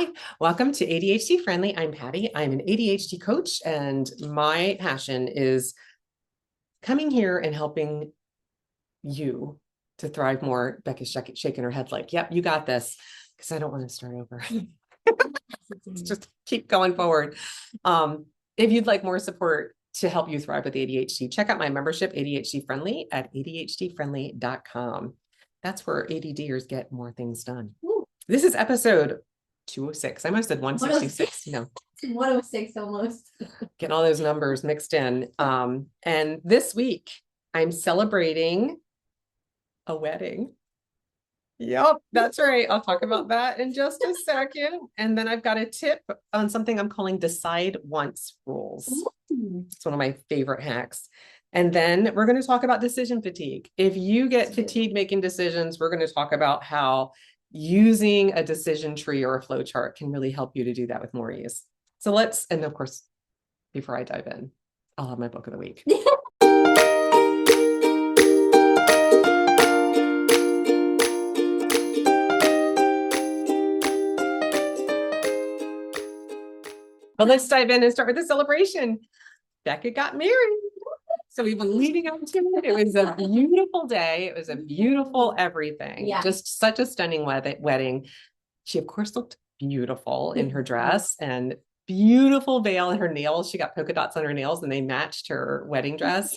Hi, welcome to ADHD Friendly. I'm Patty. I'm an ADHD coach, and my passion is coming here and helping you to thrive more. Becca's shaking her head like, yep, you got this, because I don't want to start over. Just keep going forward. If you'd like more support to help you thrive with ADHD, check out my membership, ADHD-Friendly, at ADHD-Friendly.com. That's where ADDers get more things done. Ooh. This is episode 206. I must have said 166. No. 106 almost. Getting all those numbers mixed in. And this week I'm celebrating a wedding. Yep, that's right. I'll talk about that in just a second. And then I've got a tip on something I'm calling decide once rules. Ooh. It's one of my favorite hacks. And then we're going to talk about decision fatigue. If you get fatigued making decisions, we're going to talk about how using a decision tree or a flow chart can really help you to do that with more ease. So let's, and of course, before I dive in, I'll have my book of the week. But let's dive in and start with the celebration. Becca got married. So we've been leading up to it. It was a beautiful day. It was a beautiful everything. Yeah. Just such a stunning wedding. She, of course, looked beautiful in her dress and beautiful veil and her nails. She got polka dots on her nails and they matched her wedding dress.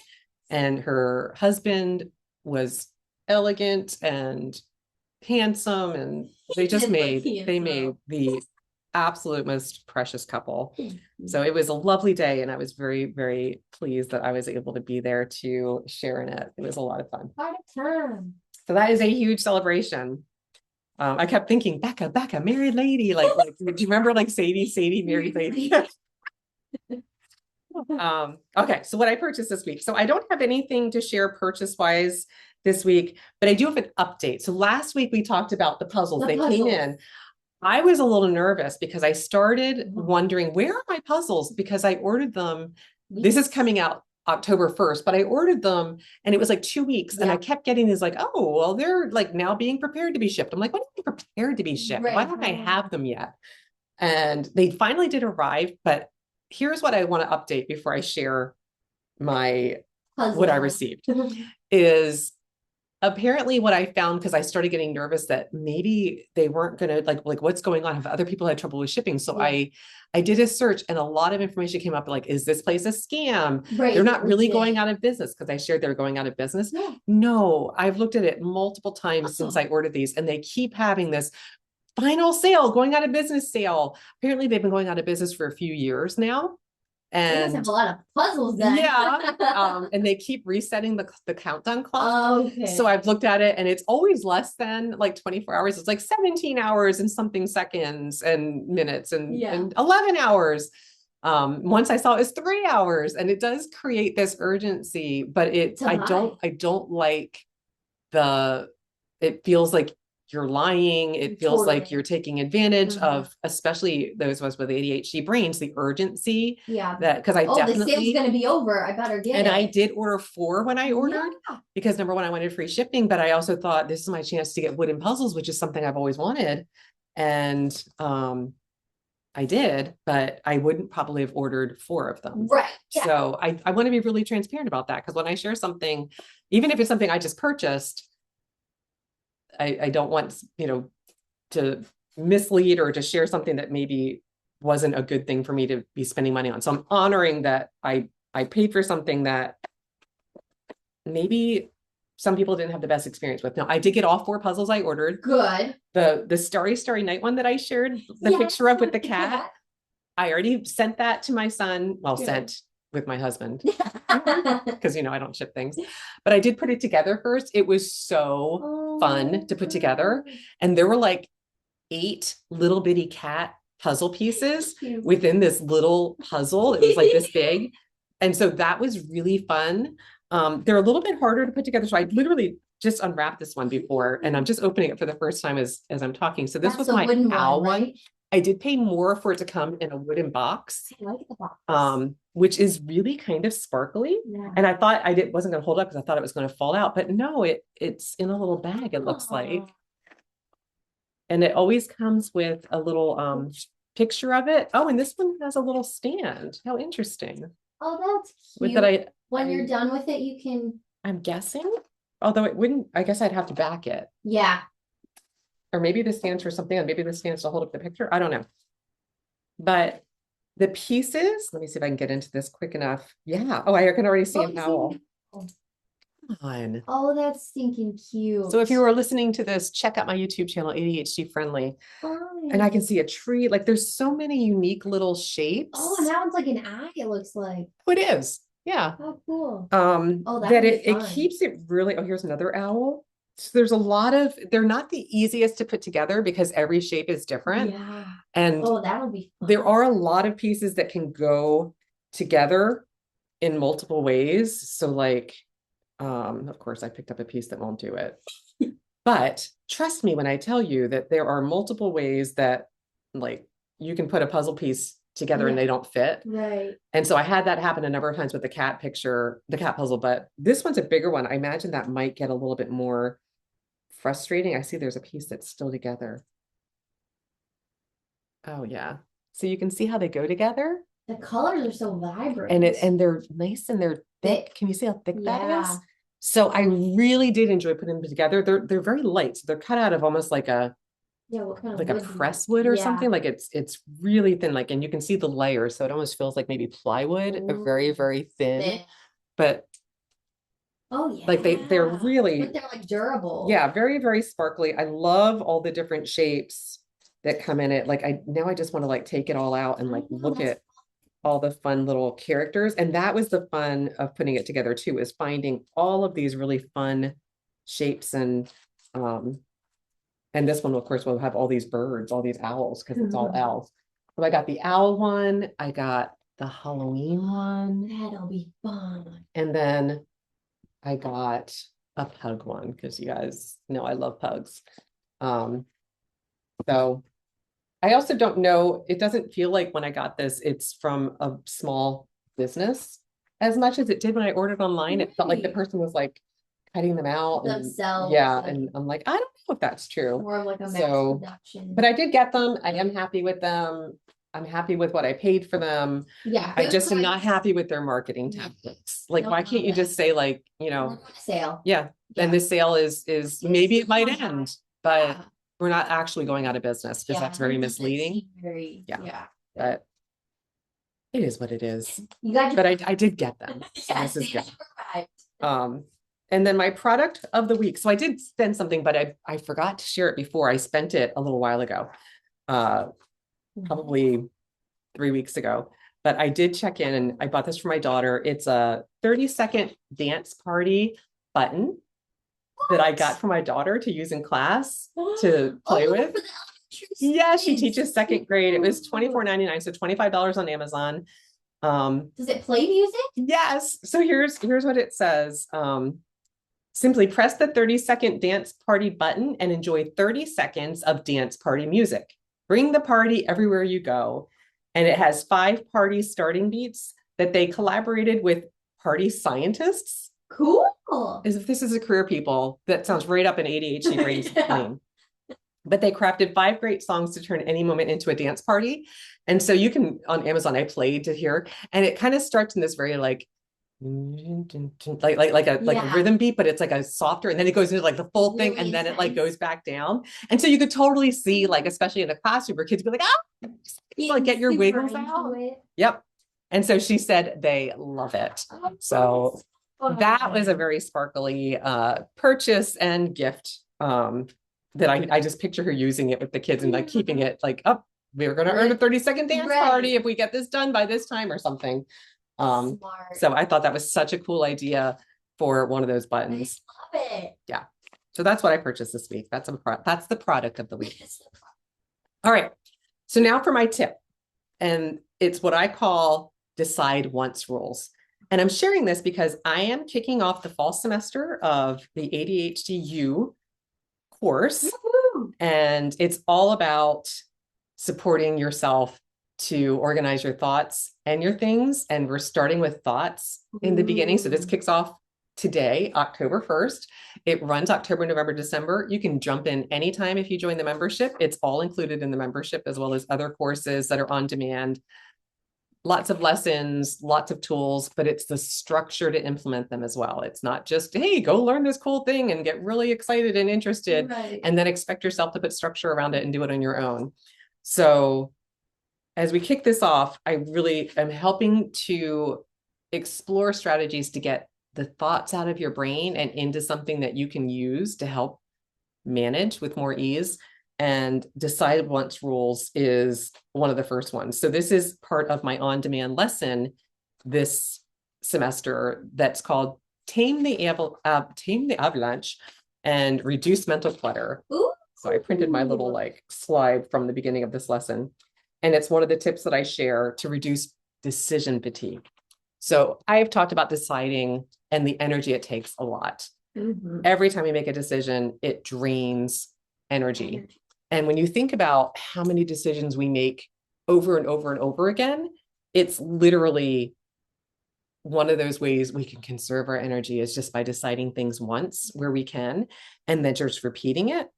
And her husband was elegant and handsome. And they made the absolute most precious couple. So it was a lovely day, and I was very, very pleased that I was able to be there to share in it. It was a lot of fun. So that is a huge celebration. I kept thinking, Becca, married lady. Like do you remember like Sadie, married lady? Okay, so what I purchased this week. So I don't have anything to share purchase-wise this week, but I do have an update. So last week we talked about the puzzles. They came in. I was a little nervous because I started wondering, where are my puzzles? Because I ordered them. This is coming out October 1st, but I ordered them and it was like 2 weeks. And I kept getting these like, oh, well, they're like now being prepared to be shipped. I'm like, when are they prepared to be shipped? Right. Why don't I have them yet? And they finally did arrive. But here's what I want to update before I share my what I received is apparently what I found, because I started getting nervous that maybe they weren't going to like what's going on? Have other people had trouble with shipping? So I did a search and a lot of information came up like, is this place a scam? Right. They're not really going out of business, because I shared they're going out of business. Yeah. No, I've looked at it multiple times since I ordered these, and they keep having this final sale, going out of business sale. Apparently they've been going out of business for a few years now. And have a lot of puzzles then. Yeah. And they keep resetting the countdown clock. Okay. So I've looked at it and it's always less than like 24 hours. It's like 17 hours and something seconds and minutes and 11 hours. Once I saw it was 3 hours, and it does create this urgency, but I don't like it feels like you're lying. It feels like you're taking advantage of, especially those of us with ADHD brains, the urgency. Yeah. That because the sale's going to be over. I better get it. And I did order 4 when I ordered because number one, I wanted free shipping, but I also thought this is my chance to get wooden puzzles, which is something I've always wanted. And I did, but I wouldn't probably have ordered 4 of them. Right. Yeah. So I want to be really transparent about that, because when I share something, even if it's something I just purchased, I don't want, to mislead or to share something that maybe wasn't a good thing for me to be spending money on. So I'm honoring that I paid for something that maybe some people didn't have the best experience with. Now, I did get all 4 puzzles I ordered. Good. The Starry Night one that I shared the picture of with the cat. I already sent that to my son. Well, sent with my husband, because I don't ship things, but I did put it together first. It was so fun to put together, and there were like 8 little bitty cat puzzle pieces within this little puzzle. It was like this big, and so that was really fun. They're a little bit harder to put together, so I literally just unwrapped this one before, and I'm just opening it for the first time as I'm talking. So this was my owl one. Right? I did pay more for it to come in a wooden box. I like the box. Which is really kind of sparkly. Yeah. And I thought wasn't going to hold up because I thought it was going to fall out, but no, it's in a little bag. It looks like. And it always comes with a little picture of it. Oh, and this one has a little stand. How interesting. Oh, that's With cute. that, When you're done with it, you can. I'm guessing, although it wouldn't, I guess I'd have to back it. Yeah. Or maybe this stands for something, and maybe this stands to hold up the picture. I don't know. But the pieces, let me see if I can get into this quick enough. Yeah. Oh, I can already see an owl. On. Oh, that's stinking cute. So if you were listening to this, check out my YouTube channel, ADHD-Friendly. Fine. And I can see a tree. Like there's so many unique little shapes. Oh, and that one's like an eye, it looks like. Oh, it is. Yeah. Oh, cool. Oh, that it keeps it really. Oh, here's another owl. So there's a lot of, they're not the easiest to put together because every shape is different. Yeah. And oh, that'll be fun. There are a lot of pieces that can go together in multiple ways. So like, of course I picked up a piece that won't do it, but trust me when I tell you that there are multiple ways that like you can put a puzzle piece together and they don't fit. Right. And so I had that happen a number of times with the cat picture, the cat puzzle, but this one's a bigger one. I imagine that might get a little bit more frustrating. I see there's a piece that's still together. Oh yeah. So you can see how they go together. The colors are so vibrant. And they're nice and they're thick. Can you see how thick that is? So I really did enjoy putting them together. They're very light. So they're cut out of almost like a what kind of like a press wood or something. Like it's really thin, like, and you can see the layers. So it almost feels like maybe plywood, a very, very thin. But oh yeah, like they're really, but they're like durable. Yeah, very, very sparkly. I love all the different shapes that come in it. Like I just want to like take it all out and like look at all the fun little characters. And that was the fun of putting it together too, is finding all of these really fun shapes. And this one, of course, will have all these birds, all these owls, because it's all owls. So I got the owl one, I got the Halloween one. That'll be fun. And then I got a pug one, because you guys know I love pugs. So I also don't know, it doesn't feel like when I got this, it's from a small business as much as it did when I ordered online. It felt like the person was like cutting them out themselves. And I'm like, I don't know if that's true. More like a mass production. But I did get them. I am happy with them. I'm happy with what I paid for them. Yeah. I just am not happy with their marketing tactics. Like, why can't you just say like, sale. Yeah. And the sale is maybe it might end, but we're not actually going out of business, because that's very misleading. But it is what it is. But I did get them. So this is good. And then my product of the week. So I did spend something, but I forgot to share it before. I spent it a little while ago, probably 3 weeks ago. But I did check in and I bought this for my daughter. It's a 30-second dance party button that I got for my daughter to use in class to play with. Yeah, she teaches second grade. It was $24.99, so $25 on Amazon. Does it play music? Yes. So here's what it says. Simply press the 30-second dance party button and enjoy 30 seconds of dance party music. Bring the party everywhere you go. And it has 5 party starting beats that they collaborated with party scientists. Cool. As if this is a career, people, that sounds right up an ADHD brain's lane. But they crafted 5 great songs to turn any moment into a dance party. And so you can, on Amazon, I played to hear, and it kind of starts in this very like a rhythm beat, but it's like a softer, and then it goes into like the full thing, really, and then it like goes back down. And so you could totally see, like, especially in a classroom where kids be like, like get your wiggles out. Yep. And so she said they love it. So that was a very sparkly purchase and gift that I just picture her using it with the kids and like keeping it like, we're going to earn a 30-second dance party if we get this done by this time or something. So I thought that was such a cool idea for one of those buttons. I love it. Yeah. So that's what I purchased this week. That's the product of the week. All right. So now for my tip, and it's what I call decide once rules. And I'm sharing this because I am kicking off the fall semester of the ADHD-U course. Woo-hoo! And it's all about supporting yourself to organize your thoughts and your things. And we're starting with thoughts in the beginning. So this kicks off today, October 1st. It runs October, November, December. You can jump in anytime if you join the membership. It's all included in the membership, as well as other courses that are on demand. Lots of lessons, lots of tools, but it's the structure to implement them as well. It's not just, hey, go learn this cool thing and get really excited and interested, and then expect yourself to put structure around it and do it on your own. So as we kick this off, I really am helping to explore strategies to get the thoughts out of your brain and into something that you can use to help manage with more ease. And decide once rules is one of the first ones. So this is part of my on-demand lesson this semester that's called Tame the Avalanche and Reduce Mental Clutter. Ooh. So I printed my little like slide from the beginning of this lesson. And it's one of the tips that I share to reduce decision fatigue. So I've talked about deciding and the energy it takes a lot. Mm-hmm. Every time you make a decision, it drains energy. And when you think about how many decisions we make over and over and over again, it's literally one of those ways we can conserve our energy is just by deciding things once where we can, and then just repeating it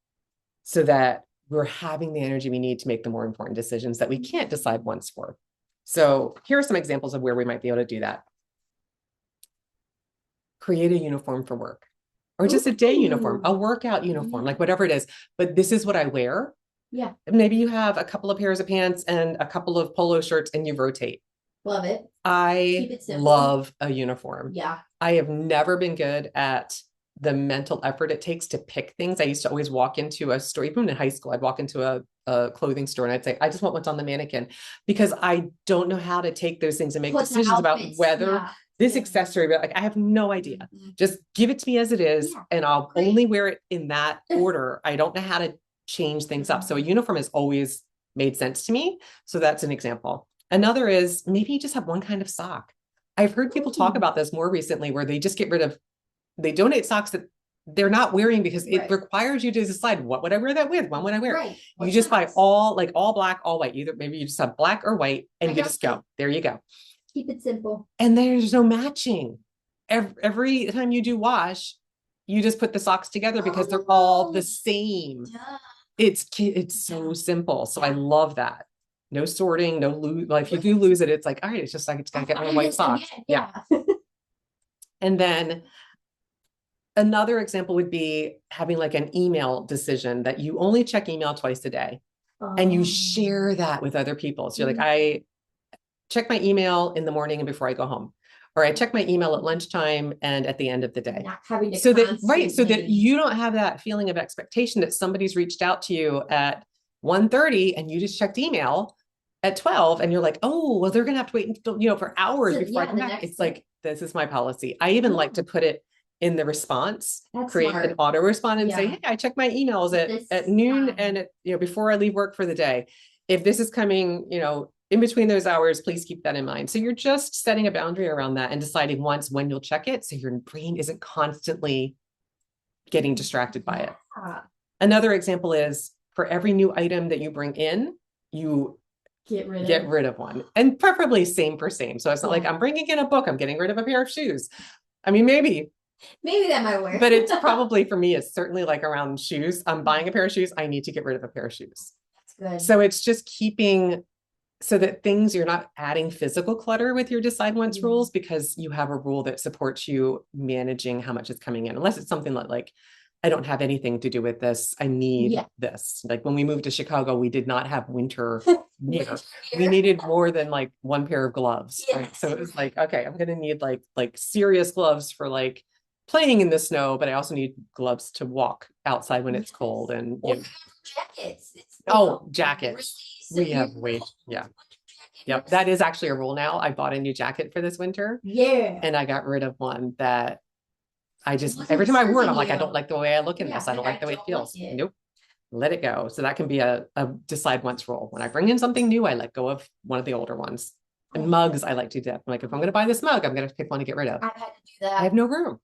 so that we're having the energy we need to make the more important decisions that we can't decide once for. So here are some examples of where we might be able to do that. Create a uniform for work. Or just a day uniform, a workout uniform, like whatever it is. But this is what I wear. Yeah. Maybe you have a couple of pairs of pants and a couple of polo shirts and you rotate. Love it. I love a uniform. Yeah. I have never been good at the mental effort it takes to pick things. I used to always walk into a store, even in high school, I'd walk into a clothing store and I'd say, I just want what's on the mannequin, because I don't know how to take those things and make decisions about whether this accessory, but like, I have no idea. Just give it to me as it is, and I'll only wear it in that order. I don't know how to change things up. So a uniform has always made sense to me. So that's an example. Another is maybe you just have one kind of sock. I've heard people talk about this more recently where they just get rid of, they donate socks that they're not wearing because it requires you to decide, what would I wear that with? When would I wear it? You just buy all black, all white. Either maybe you just have black or white and you just go. There you go. Keep it simple. And there's no matching. Every time you do wash, you just put the socks together because they're all the same. It's so simple. So I love that. No sorting, no lose. Well, if you do lose it, it's like, all right, it's just like, it's got to get my white socks. Yeah. And then another example would be having like an email decision that you only check email twice a day and you share that with other people. So you're like, I check my email in the morning and before I go home, or I check my email at lunchtime and at the end of the day. Not having to so that you don't have that feeling of expectation that somebody's reached out to you at 1:30 and you just checked email at 12 and you're like, oh, well, they're going to have to wait until, for hours before I come back. It's like, this is my policy. I even like to put it in the response, create an auto respond and say, hey, I check my emails at noon and before I leave work for the day. If this is coming, in between those hours, please keep that in mind. So you're just setting a boundary around that and deciding once when you'll check it. So your brain isn't constantly getting distracted by it. Another example is for every new item that you bring in, you get rid of one, and preferably same for same. So it's not like I'm bringing in a book, I'm getting rid of a pair of shoes. I mean, maybe that might work, but it's probably for me, it's certainly like around shoes. I'm buying a pair of shoes. I need to get rid of a pair of shoes. That's good. So it's just keeping so that you're not adding physical clutter with your decide once rules, because you have a rule that supports you managing how much is coming in, unless it's something like, I don't have anything to do with this. I need this. Like when we moved to Chicago, we did not have winter gear. We needed more than like one pair of gloves. Yes. Right? So it was like, okay, I'm going to need like serious gloves for like playing in the snow, but I also need gloves to walk outside when it's cold. And jackets. Jackets. We have Yep. That is actually a rule now. I bought a new jacket for this winter. Yeah. And I got rid of one that I just, every time I wore it, I'm like, I don't like the way I look in this. I don't like the way it feels. Nope. Let it go. So that can be a decide once rule. When I bring in something new, I let go of one of the older ones. And mugs, I like to do. I'm like, if I'm going to buy this mug, I'm going to pick one to get rid of. I've had to do that. I have no room.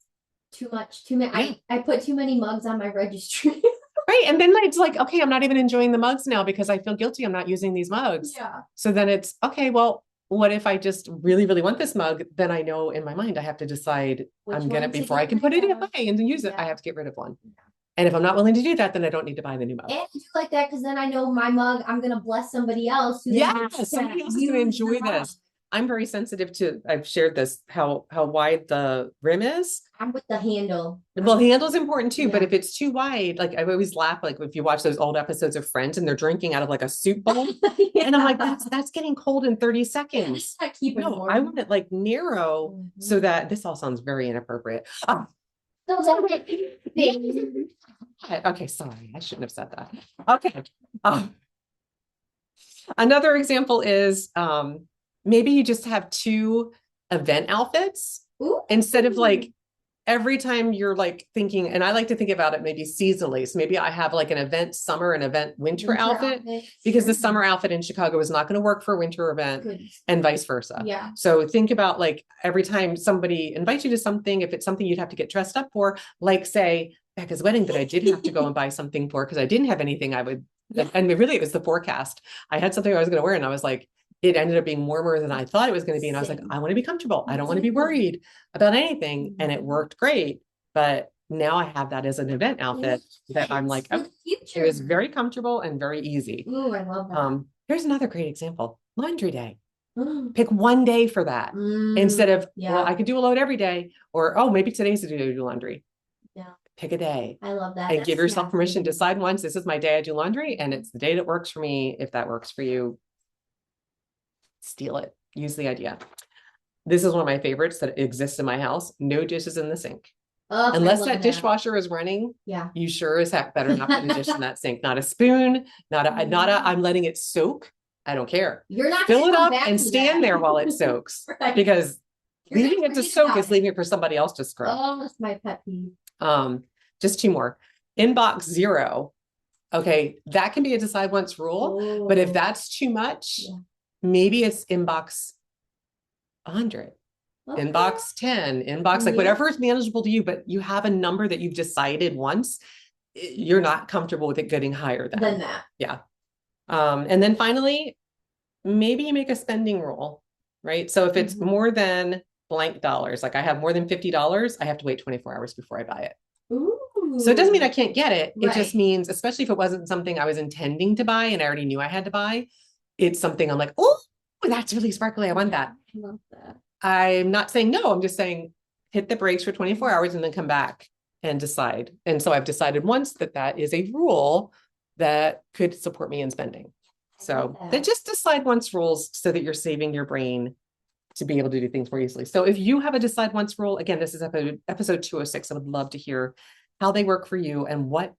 Too many. I put too many mugs on my registry. Right. And then it's like, okay, I'm not even enjoying the mugs now because I feel guilty. I'm not using these mugs. Yeah. So then it's, okay, well, what if I just really, really want this mug? Then I know in my mind, I have to decide I'm going to, before I can put it away and use it, I have to get rid of one. And if I'm not willing to do that, then I don't need to buy the new mug. And I do like that because then I know my mug, I'm going to bless somebody else. Somebody else is going to enjoy this. I'm very sensitive to, I've shared this, how wide the rim is. I'm with the handle. Well, the handle is important too, but if it's too wide, like I always laugh, like if you watch those old episodes of Friends and they're drinking out of like a soup bowl, and I'm like, that's getting cold in 30 seconds. I want it like narrow so that this all sounds very inappropriate. Okay, sorry, I shouldn't have said that. Okay. Another example is maybe you just have 2 event outfits. Ooh. Instead of like every time you're like thinking, and I like to think about it maybe seasonally. So maybe I have like an event summer and event winter outfit because the summer outfit in Chicago is not going to work for a winter event and vice versa. Yeah. So think about like every time somebody invites you to something, if it's something you'd have to get dressed up for, like say Becca's wedding that I did have to go and buy something for because I didn't have anything I would, and really it was the forecast. I had something I was going to wear and I was like, it ended up being warmer than I thought it was going to be. And I was like, I want to be comfortable. I don't want to be worried about anything. And it worked great. But now I have that as an event outfit that I'm like, oh, it was very comfortable and very easy. Ooh, I love that. Here's another great example. Laundry day. Pick one day for that instead of, well, I could do a load every day, or, oh, maybe today's the day to do laundry. Yeah. Pick a day. I love that. And give yourself permission to decide once, this is my day I do laundry. And it's the day that works for me. If that works for you, steal it. Use the idea. This is one of my favorites that exists in my house. No dishes in the sink. Unless that dishwasher is running, you sure as heck better not put a dish in that sink. Not a spoon, not a, I'm letting it soak. I don't care. You're not fill it up and stand there while it soaks because leaving it to soak is leaving it for somebody else to scrub. Oh, that's my pet peeve. Just 2 more. Inbox 0. Okay. That can be a decide once rule, but if that's too much, maybe it's inbox 100, inbox 10, inbox, like whatever is manageable to you, but you have a number that you've decided once, you're not comfortable with it getting higher than that. Yeah. And then finally, maybe you make a spending rule, right? So if it's more than blank dollars, like I have more than $50, I have to wait 24 hours before I buy it. Ooh. So it doesn't mean I can't get it. It just means, especially if it wasn't something I was intending to buy and I already knew I had to buy, it's something I'm like, oh, that's really sparkly. I want that. I love that. I'm not saying no. I'm just saying hit the brakes for 24 hours and then come back and decide. And so I've decided once that is a rule that could support me in spending. So then just decide once rules so that you're saving your brain to be able to do things more easily. So if you have a decide once rule, again, this is episode 206. I would love to hear how they work for you and what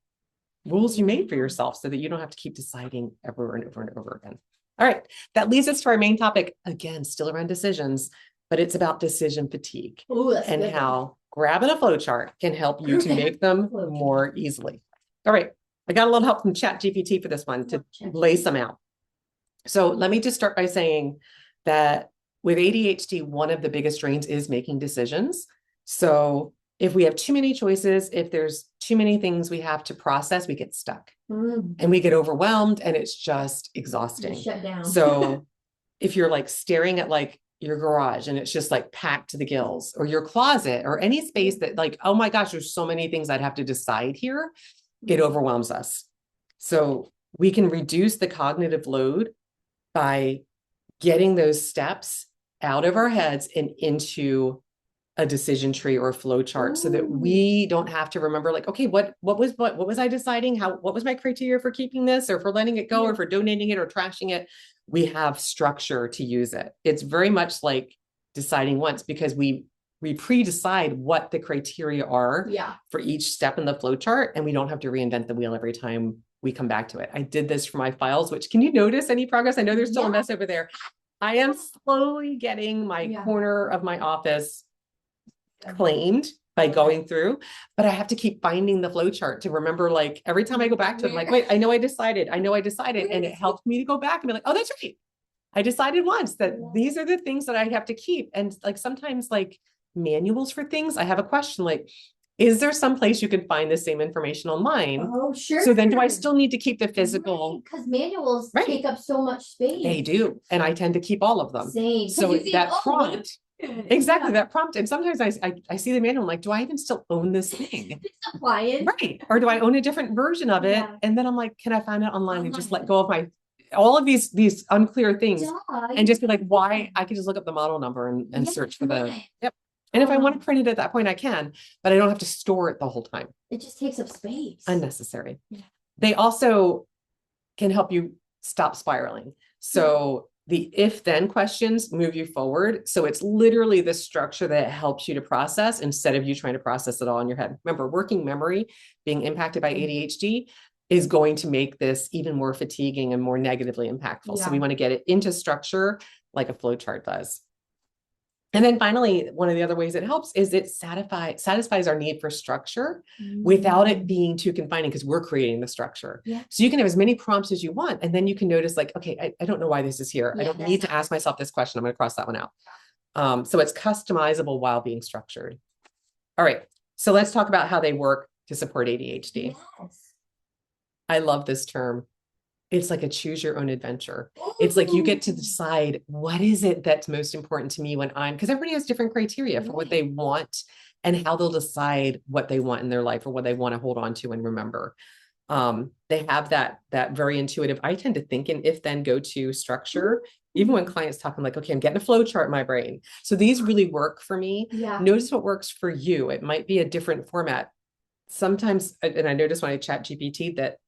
rules you made for yourself so that you don't have to keep deciding over and over and over again. All right. That leads us to our main topic, again, still around decisions, but it's about decision fatigue and how grabbing a flowchart can help you to make them more easily. All right. I got a little help from ChatGPT for this one to lay some out. So let me just start by saying that with ADHD, one of the biggest drains is making decisions. So if we have too many choices, if there's too many things we have to process, we get stuck and we get overwhelmed and it's just exhausting. Shut down. So if you're like staring at like your garage and it's just like packed to the gills, or your closet, or any space that like, oh my gosh, there's so many things I'd have to decide here, it overwhelms us. So we can reduce the cognitive load by getting those steps out of our heads and into a decision tree or a flow chart so that we don't have to remember like, okay, what was I deciding? What was my criteria for keeping this or for letting it go or for donating it or trashing it? We have structure to use it. It's very much like deciding once because we pre-decide what the criteria are for each step in the flow chart, and we don't have to reinvent the wheel every time we come back to it. I did this for my files, which can you notice any progress? I know there's still a mess over there. I am slowly getting my corner of my office claimed by going through, but I have to keep finding the flow chart to remember, like every time I go back to it, I'm like, wait, I know I decided. And it helped me to go back and be like, oh, that's right. I decided once that these are the things that I have to keep. And like, sometimes like manuals for things, I have a question like, Is there some place you can find the same information online? Oh, sure. So then do I still need to keep the physical? Because manuals Right. take up so much space. They do. And I tend to keep all of them. Same. So You think, that oh, prompt, exactly, that prompt. And sometimes I see the manual, I'm like, do I even still own this thing? It's appliance. Right. Or do I own a different version of it? Yeah. And then I'm like, can I find it online and just let go of all of these unclear things and just be like, why? I can just look up the model number and search for the, yep. And if I want to print it at that point, I can, but I don't have to store it the whole time. It just takes up space. Unnecessary. Yeah. They also can help you stop spiraling. So the if-then questions move you forward. So it's literally the structure that helps you to process instead of you trying to process it all in your head. Remember, working memory being impacted by ADHD is going to make this even more fatiguing and more negatively impactful. So we want to get it into structure like a flowchart does. And then finally, one of the other ways it helps is it satisfies our need for structure without it being too confining because we're creating the structure. Yeah. So you can have as many prompts as you want. And then you can notice like, okay, I don't know why this is here. I don't need to ask myself this question. I'm going to cross that one out. So it's customizable while being structured. All right. So let's talk about how they work to support ADHD. Yes. I love this term. It's like a choose your own adventure. It's like you get to decide what is it that's most important to me when because everybody has different criteria for what they want and how they'll decide what they want in their life or what they want to hold on to and remember. They have that very intuitive, I tend to think in if then go to structure, even when clients talk, I'm like, okay, I'm getting a flow chart in my brain. So these really work for me. Yeah. Notice what works for you. It might be a different format. Sometimes, and I noticed when I chat GPT that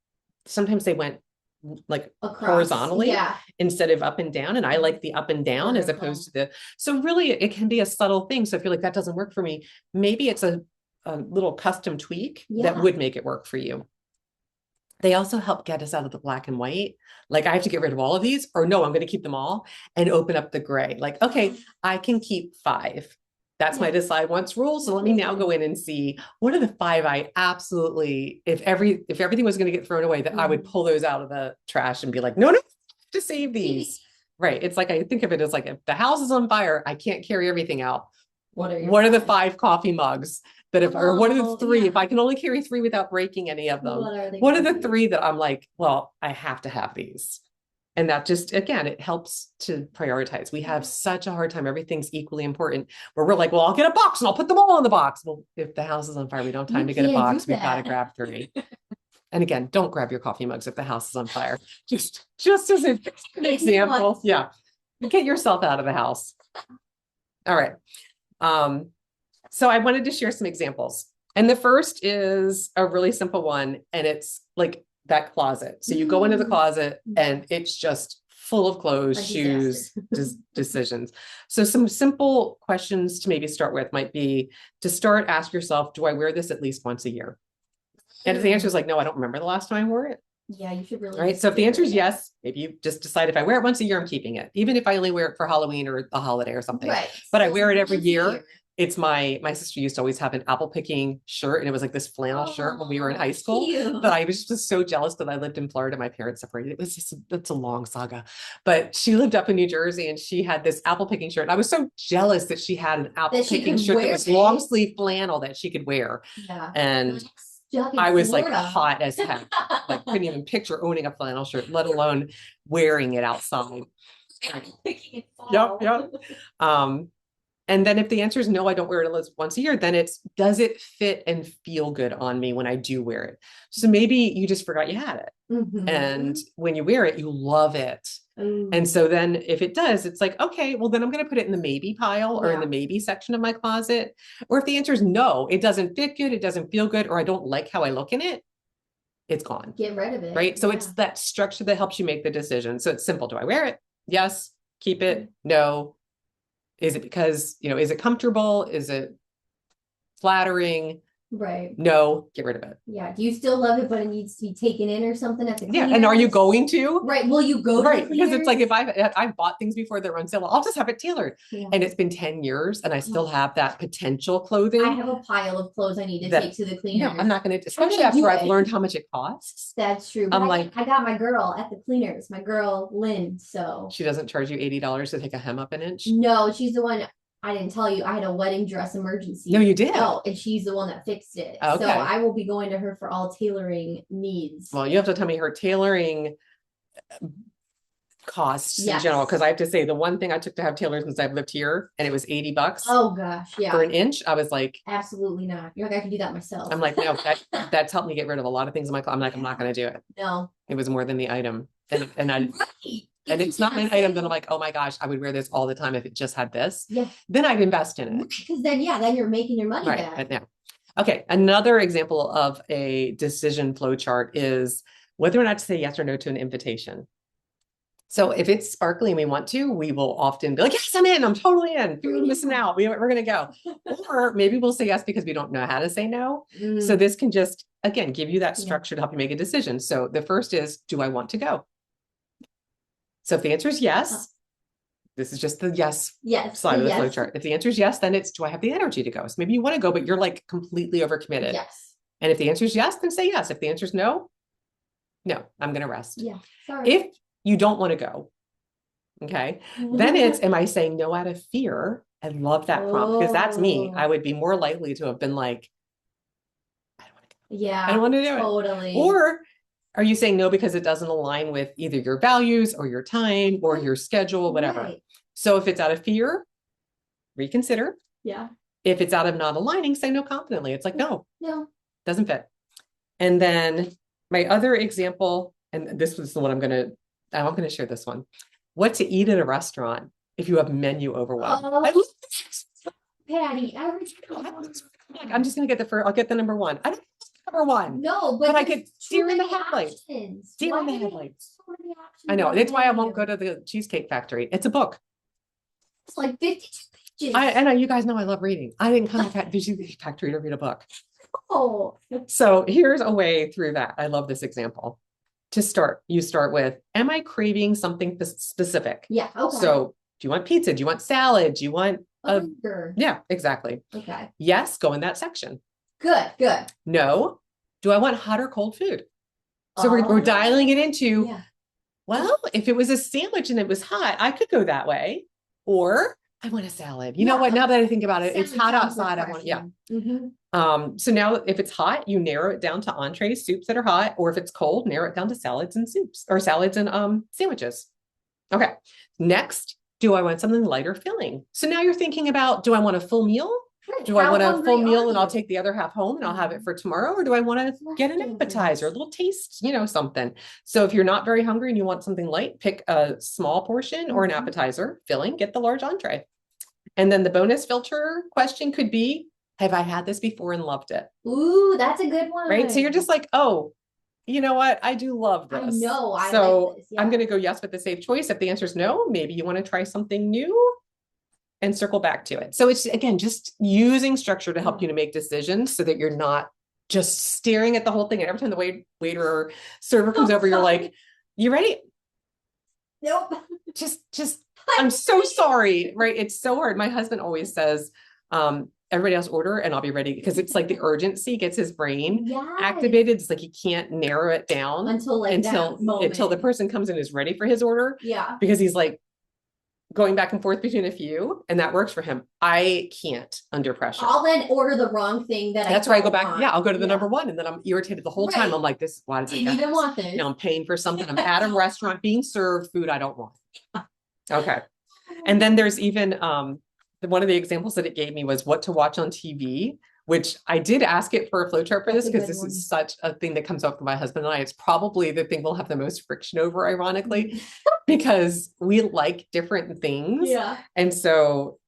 sometimes they went like across, horizontally instead of up and down. And I like the up and down as opposed to so really it can be a subtle thing. So if you're like, that doesn't work for me, maybe it's a little custom tweak that would make it work for you. They also help get us out of the black and white. Like I have to get rid of all of these or no, I'm going to keep them all and open up the gray. Like, okay, I can keep 5. That's my decide once rule. So let me now go in and see what are the 5 I absolutely, if everything was going to get thrown away, that I would pull those out of the trash and be like, no, to save these. Right. It's like, I think of it as like, if the house is on fire, I can't carry everything out. What are the 5 coffee mugs that or what are the 3, if I can only carry 3 without breaking any of them, what are the 3 that I'm like, well, I have to have these. And that just, again, it helps to prioritize. We have such a hard time. Everything's equally important where we're like, well, I'll get a box and I'll put them all in the box. Well, if the house is on fire, we don't have time to get a box. We've got to grab 3. And again, don't grab your coffee mugs if the house is on fire. Just as an example. Yeah. Get yourself out of the house. All right. So I wanted to share some examples. And the first is a really simple one. And it's like, that closet. So you go into the closet and it's just full of clothes, shoes, decisions. So some simple questions to maybe start with might be to start, ask yourself, do I wear this at least once a year? And if the answer is like, no, I don't remember the last time I wore it. Yeah, you should really. Right. So if the answer is yes, maybe you just decide if I wear it once a year, I'm keeping it. Even if I only wear it for Halloween or a holiday or something, but I wear it every year. It's my sister used to always have an apple picking shirt and it was like this flannel shirt when we were in high school, but I was just so jealous that I lived in Florida. My parents separated. It was just, it's a long saga, but she lived up in New Jersey and she had this apple picking shirt. And I was so jealous that she had an apple picking shirt that was long sleeve flannel that she could wear. Yeah. And I was like hot as heck. Like couldn't even picture owning a flannel shirt, let alone wearing it outside. Yep. And then if the answer is no, I don't wear it at least once a year, then it's, does it fit and feel good on me when I do wear it? So maybe you just forgot you had it. And when you wear it, you love it. And so then if it does, it's like, okay, well then I'm going to put it in the maybe pile or in the maybe section of my closet. Or if the answer is no, it doesn't fit good, it doesn't feel good, or I don't like how I look in it, it's gone. Get rid of it. Right. So it's that structure that helps you make the decision. So it's simple. Do I wear it? Yes. Keep it. No. Is it because, is it comfortable? Is it flattering? Right. No, get rid of it. Yeah. Do you still love it, but it needs to be taken in or something at the cleaners? Yeah. And are you going to? Right. Will you go to the because it's like, if I've bought things before they're on sale, I'll just have it tailored. And it's been 10 years and I still have that potential clothing. I have a pile of clothes I need to take to the cleaners. No, I'm not going to, especially after I've learned how much it costs. That's true. I'm like, I got my girl at the cleaners, my girl Lynn. So she doesn't charge you $80 to take a hem up an inch. No, she's the one. I didn't tell you I had a wedding dress emergency. No, you did. Oh, and she's the one that fixed it. Okay. So I will be going to her for all tailoring needs. Well, you have to tell me her tailoring costs in general, because I have to say the one thing I took to have tailored since I've lived here, and it was $80. Oh gosh, yeah. For an inch. I was like, absolutely not. You're like, I can do that myself. I'm like, no, that's helped me get rid of a lot of things in my closet. I'm like, I'm not going to do it. No, it was more than the item, and I. Right. And it's not an item that I'm like, oh my gosh, I would wear this all the time if it just had this. Yeah. Then I'd invest in it. Because then you're making your money back. Right. Yeah. Okay. Another example of a decision flow chart is whether or not to say yes or no to an invitation. So if it's sparkly and we want to, we will often be like, yes, I'm in. I'm totally in. You're missing out. We're going to go. Or maybe we'll say yes because we don't know how to say no. So this can just, again, give you that structure to help you make a decision. So the first is, do I want to go? So if the answer is yes, this is just the yes side of the flow chart. If the answer is yes, then it's, do I have the energy to go? So maybe you want to go, but you're like completely overcommitted. Yes. And if the answer is yes, then say yes. If the answer is no, I'm going to rest. Yeah. Sorry. If you don't want to go, okay, then it's, am I saying no out of fear? I love that prompt because that's me. I would be more likely to have been like, I don't want to go. Yeah. I don't want to do it. Totally. Or are you saying no because it doesn't align with either your values or your time or your schedule, whatever? Right. So if it's out of fear, reconsider. Yeah. If it's out of not aligning, say no confidently. It's like, no, doesn't fit. And then my other example, and this was the one I'm going to share this one. What to eat at a restaurant if you have menu overwhelm. Patty, I'm just going to get I'll get the number one. I don't number one. No, but I could steer in the headlights. Steer in the headlights. I know. That's why I won't go to the Cheesecake Factory. It's a book. It's like 52 pages. I know, you guys know I love reading. I didn't come to the Cheesecake Factory to read a book. Oh. So here's a way through that. I love this example. To start, you start with, am I craving something specific? Yeah. Okay. So do you want pizza? Do you want salad? Do you want a burger? Yeah, exactly. Okay. Yes, go in that section. Good. No. Do I want hot or cold food? So we're dialing it into, well, if it was a sandwich and it was hot, I could go that way. Or I want a salad. You know what? Now that I think about it, it's hot outside. I want, so now if it's hot, you narrow it down to entrees, soups that are hot, or if it's cold, narrow it down to salads and soups or salads and sandwiches. Okay. Next, do I want something lighter filling? So now you're thinking about, do I want a full meal? Do I want a full meal and I'll take the other half home and I'll have it for tomorrow? Or do I want to get an appetizer, a little taste, something? So if you're not very hungry and you want something light, pick a small portion or an appetizer, filling, get the large entree. And then the bonus filter question could be, have I had this before and loved it? Ooh, that's a good one. Right? So you're just like, oh, you know what? I do love this. I know. So like this. Yeah. I'm going to go yes with the safe choice. If the answer is no, maybe you want to try something new and circle back to it. So it's, again, just using structure to help you to make decisions so that you're not just staring at the whole thing. And every time the waiter or server comes over, you're like, you ready? Nope. Just, I'm so sorry. Right. It's so hard. My husband always says, everybody else order and I'll be ready, because it's like the urgency gets his brain activated. It's like he can't narrow it down until the person comes in and is ready for his order. Yeah. Because he's like going back and forth between a few, and that works for him. I can't under pressure. I'll then order the wrong thing that's where I go back. Yeah. I'll go to the number one, and then I'm irritated the whole time. I'm like, why does it even want this? I'm paying for something. I'm at a restaurant being served food I don't want. Okay. And then there's even, one of the examples that it gave me was what to watch on TV, which I did ask it for a flowchart for this, because this is such a thing that comes up with my husband and I. It's probably the thing we'll have the most friction over, ironically, because we like different things. Yeah. And so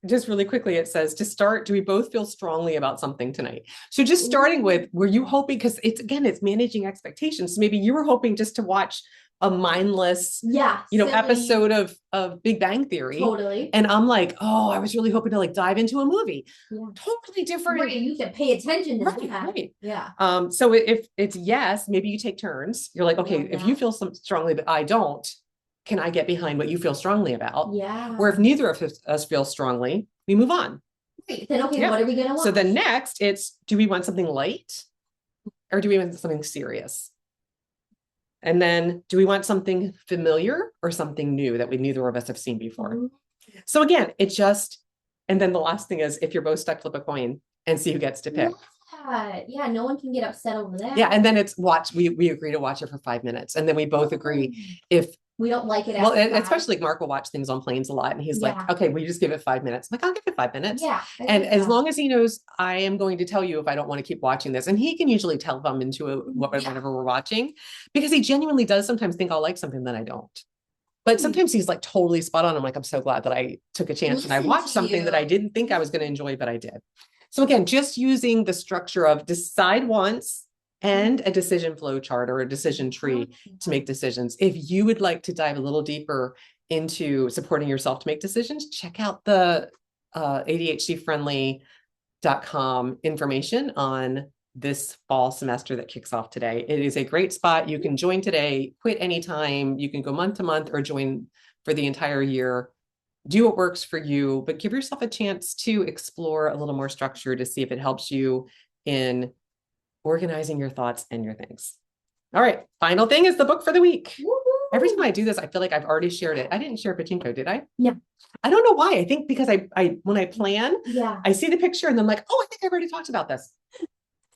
just really quickly, it says, to start, do we both feel strongly about something tonight? So just starting with, were you hoping, because it's managing expectations. So maybe you were hoping just to watch a mindless, silly episode of Big Bang Theory. Totally. And I'm like, oh, I was really hoping to dive into a movie. Yeah. Totally different. Right. You can pay attention to that. Right. Yeah. So if it's yes, maybe you take turns. You're like, okay, if you feel strongly that I don't, can I get behind what you feel strongly about? Yeah. Or if neither of us feel strongly, we move on. Great. Then, okay, what are we going to watch? So then next it's, do we want something light or do we want something serious? And then, do we want something familiar or something new that neither of us have seen before? So again, it just And then the last thing is if you're both stuck, flip a coin and see who gets to pick. Yeah, no one can get upset over that. Yeah, and then it's we agree to watch it for 5 minutes, and then we both agree if we don't like it. Well, especially like Mark will watch things on planes a lot, and he's like, okay, we just give it 5 minutes. I'm like, I'll give it 5 minutes. Yeah. And as long as he knows I am going to tell you if I don't want to keep watching this, and he can usually tell if I'm into whatever we're watching, because he genuinely does sometimes think I'll like something that I don't. But sometimes he's like totally spot on. I'm like, I'm so glad that I took a chance and I watched something that I didn't think I was going to enjoy, but I did. So again, just using the structure of decide once and a decision flow chart or a decision tree to make decisions. If you would like to dive a little deeper into supporting yourself to make decisions, check out the ADHD-Friendly.com information on this fall semester that kicks off today. It is a great spot. You can join today, quit anytime. You can go month to month or join for the entire year. Do what works for you, but give yourself a chance to explore a little more structure to see if it helps you in organizing your thoughts and your things. All right. Final thing is the book for the week. Woo-hoo. Every time I do this, I feel like I've already shared it. I didn't share Pachinko, did I? Yeah. I don't know why. I think because I when I plan, I see the picture and then I'm like, oh, I think I've already talked about this.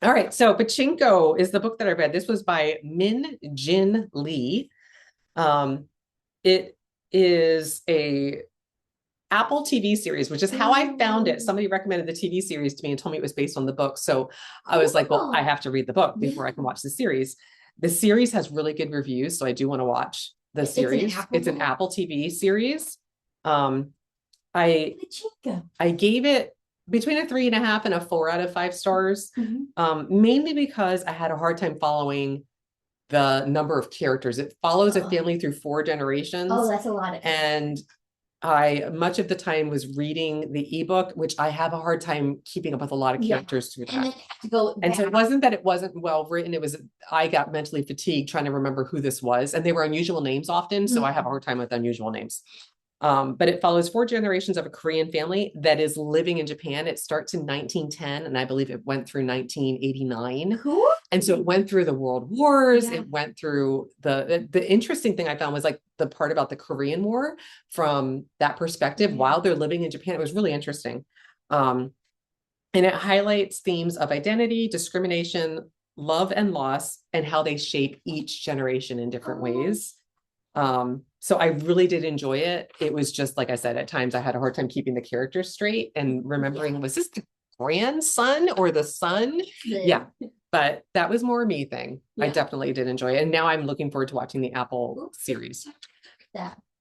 All right. So Pachinko is the book that I read. This was by Min Jin Lee. It is a Apple TV series, which is how I found it. Somebody recommended the TV series to me and told me it was based on the book. So I was like, well, I have to read the book before I can watch the series. The series has really good reviews, so I do want to watch the series. It's an Apple TV series. I gave it between a 3.5 and a 4 out of 5 stars, mainly because I had a hard time following the number of characters. It follows a family through 4 generations. Oh, that's a lot. And I much of the time was reading the ebook, which I have a hard time keeping up with a lot of characters through that. And so it wasn't that it wasn't well written. It was, I got mentally fatigued trying to remember who this was. And they were unusual names often. So I have a hard time with unusual names. But it follows 4 generations of a Korean family that is living in Japan. It starts in 1910, and I believe it went through 1989. Cool. And so it went through the World Wars. It went through the interesting thing I found was like the part about the Korean War from that perspective while they're living in Japan. It was really interesting. And it highlights themes of identity, discrimination, love and loss, and how they shape each generation in different ways. So I really did enjoy it. It was just, like I said, at times I had a hard time keeping the characters straight and remembering, was this the grandson or the son? Yeah. But that was more a me thing. I definitely did enjoy it. And now I'm looking forward to watching the Apple series.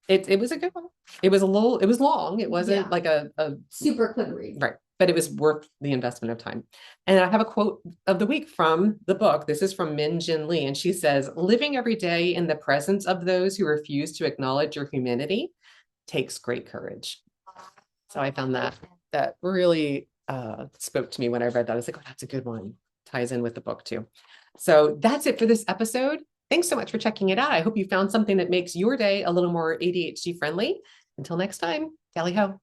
It was a good one. It was long. It wasn't like a super quick read. Right. But it was worth the investment of time. And I have a quote of the week from the book. This is from Min Jin Lee. And she says, living every day in the presence of those who refuse to acknowledge your humanity takes great courage. So I found that really spoke to me when I read that. I was like, oh, that's a good one. Ties in with the book too. So that's it for this episode. Thanks so much for checking it out. I hope you found something that makes your day a little more ADHD friendly. Until next time, tally ho.